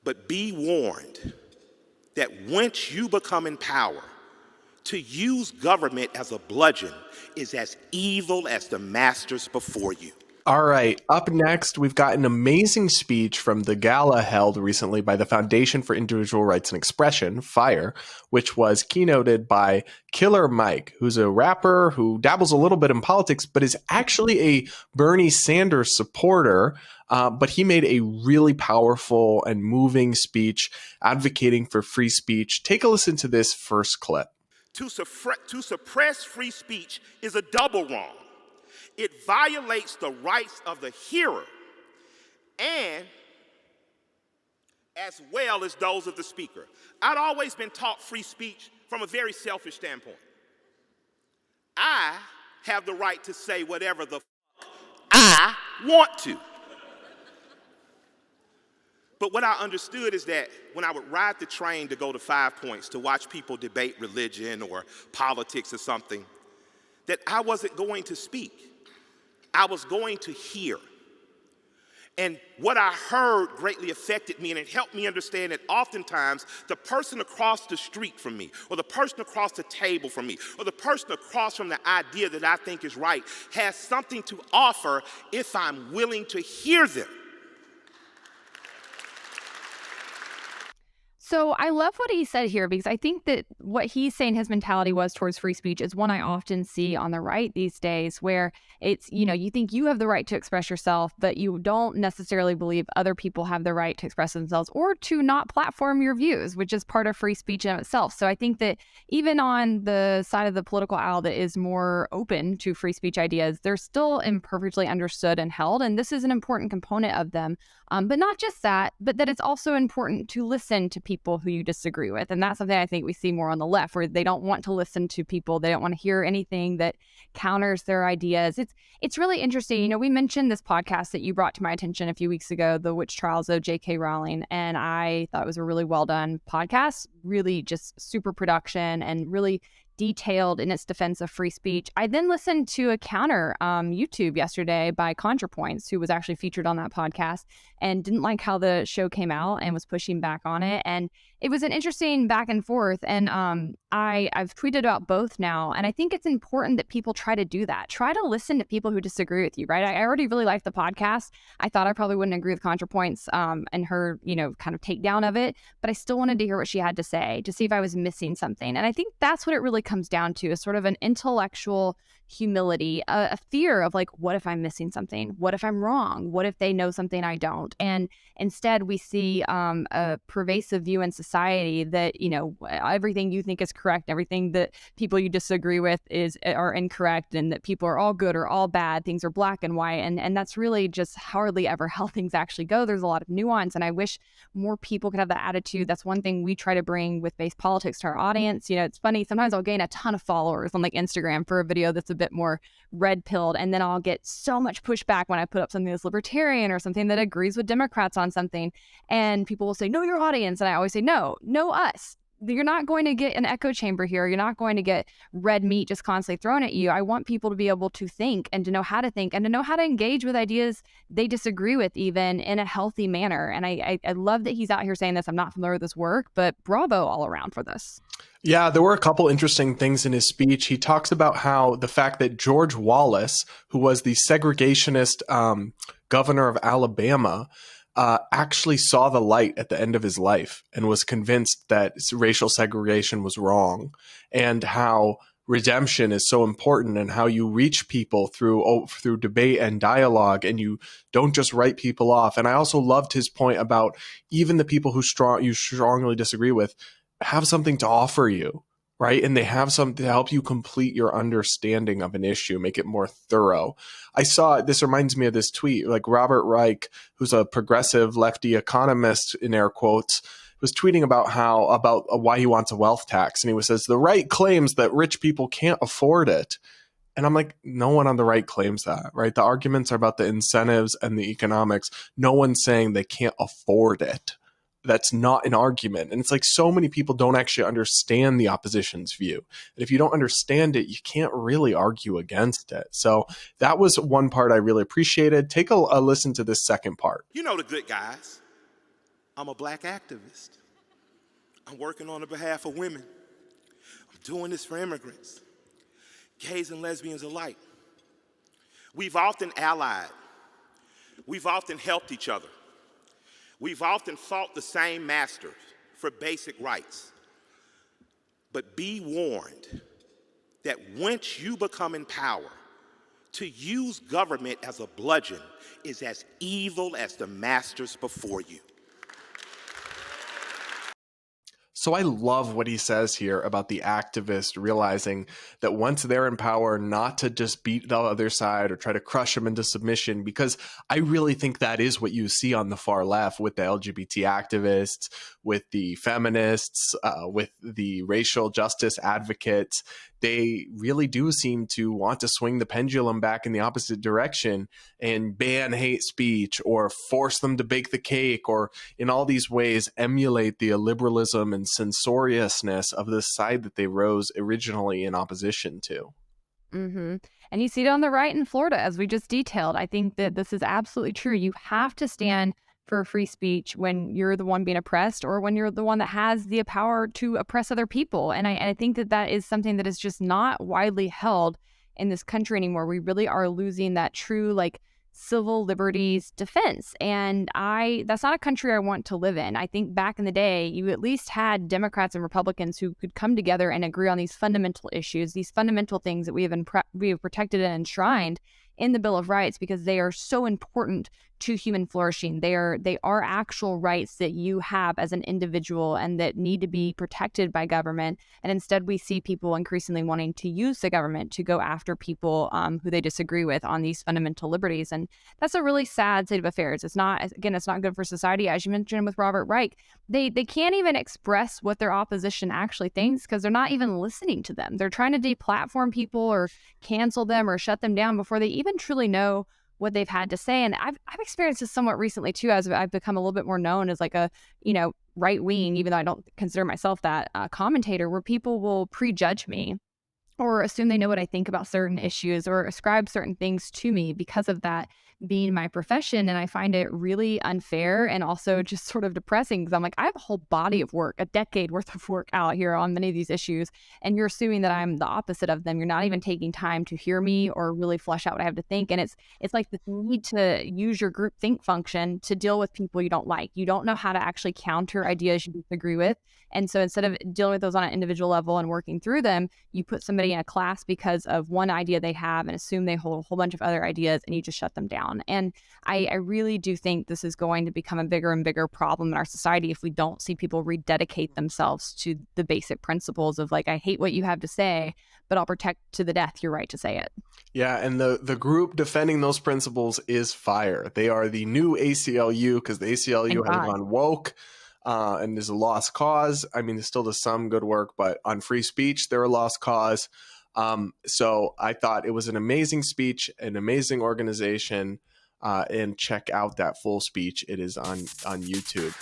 But be warned that once you become in power, to use government as a bludgeon is as evil as the masters before you. All right, up next, we've got an amazing speech from the gala held recently by the Foundation for Individual Rights and Expression, FIRE, which was keynoted by Killer Mike, who's a rapper who dabbles a little bit in politics, but is actually a Bernie Sanders supporter. But he made a really powerful and moving speech advocating for free speech. Take a listen to this first clip. To suppress free speech is a double wrong. It violates the rights of the hearer and as well as those of the speaker. I'd always been taught free speech from a very selfish standpoint. I have the right to say whatever the I want to. But what I understood is that when I would ride the train to go to 5 Points to watch people debate religion or politics or something, that I wasn't going to speak. I was going to hear. And what I heard greatly affected me, and it helped me understand that oftentimes the person across the street from me, or the person across the table from me, or the person across from the idea that I think is right has something to offer if I'm willing to hear them. So I love what he said here, because I think that what he's saying his mentality was towards free speech is one I often see on the right these days, where it's, you think you have the right to express yourself, but you don't necessarily believe other people have the right to express themselves or to not platform your views, which is part of free speech in itself. So I think that even on the side of the political aisle that is more open to free speech ideas, they're still imperfectly understood and held. And this is an important component of them. But not just that, but that it's also important to listen to people who you disagree with. And that's something I think we see more on the left, where they don't want to listen to people. They don't want to hear anything that counters their ideas. It's really interesting. We mentioned this podcast that you brought to my attention a few weeks ago, The Witch Trials of J.K. Rowling. And I thought it was a really well done podcast, really just super production and really detailed in its defense of free speech. I then listened to a counter YouTube yesterday by ContraPoints, who was actually featured on that podcast and didn't like how the show came out and was pushing back on it. And it was an interesting back and forth. And I've tweeted about both now. And I think it's important that people try to do that. Try to listen to people who disagree with you, right? I already really liked the podcast. I thought I probably wouldn't agree with ContraPoints and her, kind of takedown of it. But I still wanted to hear what she had to say to see if I was missing something. And I think that's what it really comes down to, is sort of an intellectual humility, a fear of like, what if I'm missing something? What if I'm wrong? What if they know something I don't? And instead we see a pervasive view in society that, everything you think is correct, everything that people you disagree with are incorrect, and that people are all good or all bad, things are black and white. And that's really just hardly ever how things actually go. There's a lot of nuance, and I wish more people could have that attitude. That's one thing we try to bring with Base Politics to our audience. It's funny, sometimes I'll gain a ton of followers on like Instagram for a video that's a bit more red pilled, and then I'll get so much pushback when I put up something that's libertarian or something that agrees with Democrats on something, and people will say, know your audience. And I always say, no, know us. You're not going to get an echo chamber here. You're not going to get red meat just constantly thrown at you. I want people to be able to think and to know how to think and to know how to engage with ideas they disagree with, even in a healthy manner. And I love that he's out here saying this. I'm not familiar with this work, but bravo all around for this. Yeah, there were a couple interesting things in his speech. He talks about how the fact that George Wallace, who was the segregationist governor of Alabama, actually saw the light at the end of his life and was convinced that racial segregation was wrong, and how redemption is so important, and how you reach people through debate and dialogue, and you don't just write people off. And I also loved his point about even the people who you strongly disagree with have something to offer you, right? And they have something to help you complete your understanding of an issue, make it more thorough. This reminds me of this tweet, like Robert Reich, who's a progressive lefty economist in air quotes, was tweeting about why he wants a wealth tax. And he says, the right claims that rich people can't afford it. And I'm like, no one on the right claims that, right? The arguments are about the incentives and the economics. No one's saying they can't afford it. That's not an argument. And it's like, so many people don't actually understand the opposition's view. And if you don't understand it, you can't really argue against it. So that was one part I really appreciated. Take a listen to this second part. The good guys. I'm a black activist. I'm working on the behalf of women. I'm doing this for immigrants, gays and lesbians alike. We've often allied. We've often helped each other. We've often fought the same masters for basic rights. But be warned that once you become in power, to use government as a bludgeon is as evil as the masters before you. So I love what he says here about the activist realizing that once they're in power, not to just beat the other side or try to crush them into submission, because I really think that is what you see on the far left with the LGBT activists, with the feminists, with the racial justice advocates. They really do seem to want to swing the pendulum back in the opposite direction and ban hate speech or force them to bake the cake, or in all these ways emulate the illiberalism and censoriousness of the side that they rose originally in opposition to. Mm-hmm. And you see it on the right in Florida, as we just detailed. I think that this is absolutely true. You have to stand for free speech when you're the one being oppressed, or when you're the one that has the power to oppress other people. And I think that that is something that is just not widely held in this country anymore. We really are losing that true, like, civil liberties defense. And that's not a country I want to live in. I think back in the day, you at least had Democrats and Republicans who could come together and agree on these fundamental issues, these fundamental things that we have protected and enshrined in the Bill of Rights, because they are so important to human flourishing. They are actual rights that you have as an individual and that need to be protected by government. And instead, we see people increasingly wanting to use the government to go after people who they disagree with on these fundamental liberties. And that's a really sad state of affairs. It's not good for society. As you mentioned with Robert Reich, they can't even express what their opposition actually thinks because they're not even listening to them. They're trying to deplatform people or cancel them or shut them down before they even truly know what they've had to say. And I've experienced this somewhat recently too, as I've become a little bit more known as like a, right wing, even though I don't consider myself that, commentator, where people will prejudge me or assume they know what I think about certain issues or ascribe certain things to me because of that being my profession. And I find it really unfair and also just sort of depressing, because I'm like, I have a whole body of work, a decade worth of work out here on many of these issues, and you're assuming that I'm the opposite of them. You're not even taking time to hear me or really flesh out what I have to think. And it's like the need to use your group think function to deal with people you don't like. You don't know how to actually counter ideas you disagree with. And so instead of dealing with those on an individual level and working through them, you put somebody in a class because of one idea they have and assume they hold a whole bunch of other ideas, and you just shut them down. And I really do think this is going to become a bigger and bigger problem in our society if we don't see people rededicate themselves to the basic principles of, like, I hate what you have to say, but I'll protect to the death your right to say it. Yeah, and the group defending those principles is FIRE. They are the new ACLU, because the ACLU has gone woke. And there's a lost cause. I mean, there's still some good work, but on free speech, they're a lost cause. So I thought it was an amazing speech, an amazing organization, and check out that full speech. It is on YouTube.